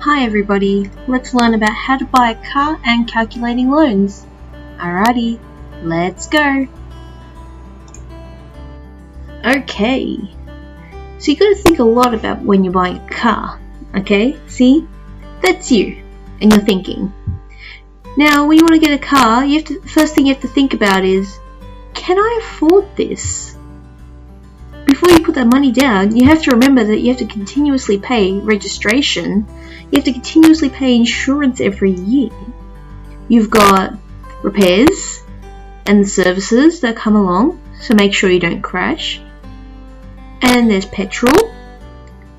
Hi everybody, let's learn about how to buy a car and calculating loans. Alrighty, let's go. Okay, so you got to think a lot about when you're buying a car, okay? See, that's you, and you're thinking. Now, when you want to get a car, the first thing you have to think about is, can I afford this? Before you put that money down, you have to remember that you have to continuously pay registration. You have to continuously pay insurance every year. You've got repairs and services that come along, so make sure you don't crash. And there's petrol,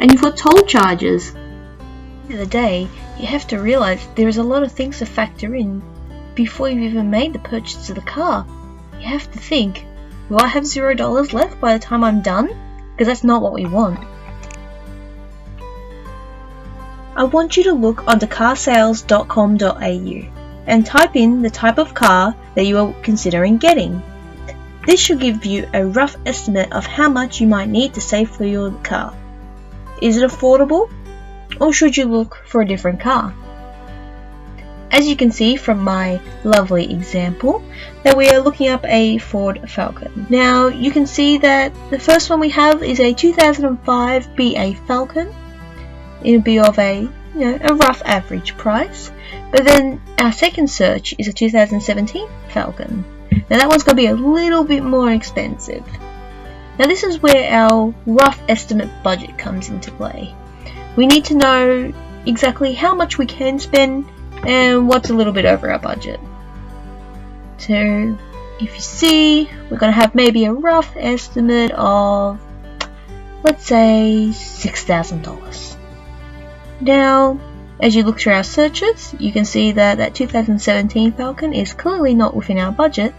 and you've got toll charges. At the end of the day, you have to realize there is a lot of things to factor in before you've even made the purchase of the car. You have to think, will I have $0 left by the time I'm done? Because that's not what we want. I want you to look onto carsales.com.au and type in the type of car that you are considering getting. This should give you a rough estimate of how much you might need to save for your car. Is it affordable, or should you look for a different car? As you can see from my lovely example, that we are looking up a Ford Falcon. Now you can see that the first one we have is a 2005 BA Falcon. It'll be of a rough average price. But then our second search is a 2017 Falcon. Now that one's going to be a little bit more expensive. Now this is where our rough estimate budget comes into play. We need to know exactly how much we can spend and what's a little bit over our budget. So if you see, we're going to have maybe a rough estimate of, let's say, $6,000. Now, as you look through our searches, you can see that that 2017 Falcon is clearly not within our budget,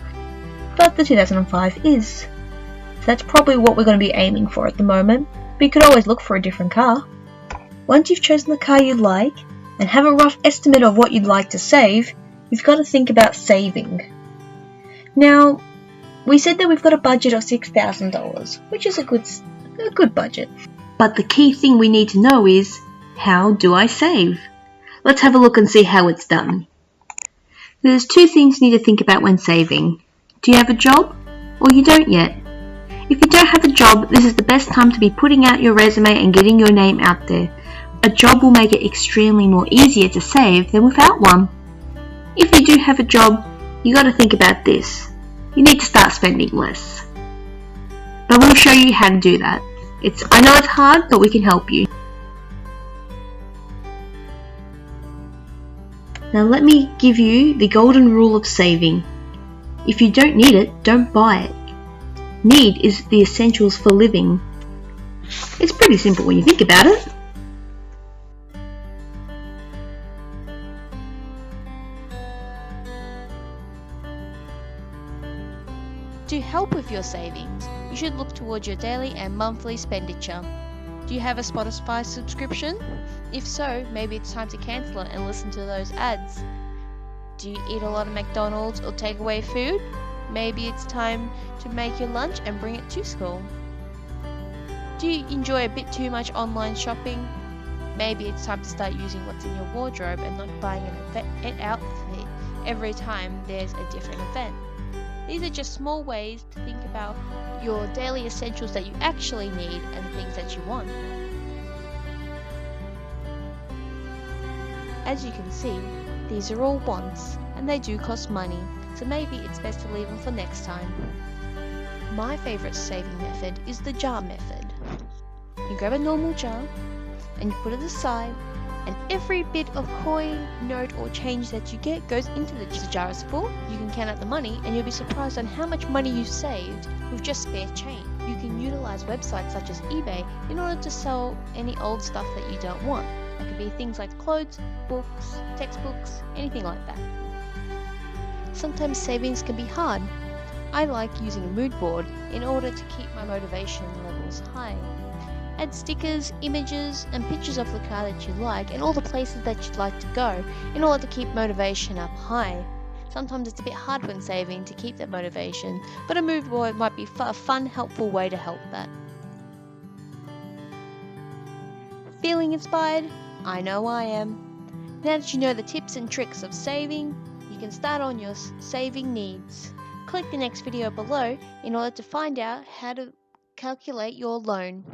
but the 2005 is. So that's probably what we're going to be aiming for at the moment, but you could always look for a different car. Once you've chosen the car you like, and have a rough estimate of what you'd like to save, you've got to think about saving. Now, we said that we've got a budget of $6,000, which is a good budget. But the key thing we need to know is, how do I save? Let's have a look and see how it's done. There's two things you need to think about when saving. Do you have a job, or you don't yet? If you don't have a job, this is the best time to be putting out your resume and getting your name out there. A job will make it extremely more easier to save than without one. If you do have a job, you got to think about this. You need to start spending less. But we'll show you how to do that. I know it's hard, but we can help you. Now let me give you the golden rule of saving. If you don't need it, don't buy it. Need is the essentials for living. It's pretty simple when you think about it. To help with your savings, you should look towards your daily and monthly expenditure. Do you have a Spotify subscription? If so, maybe it's time to cancel it and listen to those ads. Do you eat a lot of McDonald's or takeaway food? Maybe it's time to make your lunch and bring it to school. Do you enjoy a bit too much online shopping? Maybe it's time to start using what's in your wardrobe and not buying an outfit every time there's a different event. These are just small ways to think about your daily essentials that you actually need and things that you want. As you can see, these are all wants, and they do cost money, so maybe it's best to leave them for next time. My favourite saving method is the jar method. You grab a normal jar, and you put it aside, and every bit of coin, note or change that you get goes into the jar. The jar is full, you can count out the money, and you'll be surprised on how much money you've saved with just spare change. You can utilise websites such as eBay in order to sell any old stuff that you don't want. That could be things like clothes, books, textbooks, anything like that. Sometimes savings can be hard. I like using a mood board in order to keep my motivation levels high. Add stickers, images and pictures of the car that you like and all the places that you'd like to go in order to keep motivation up high. Sometimes it's a bit hard when saving to keep that motivation, but a mood board might be a fun, helpful way to help that. Feeling inspired? I know I am. Now that you know the tips and tricks of saving, you can start on your saving needs. Click the next video below in order to find out how to calculate your loan.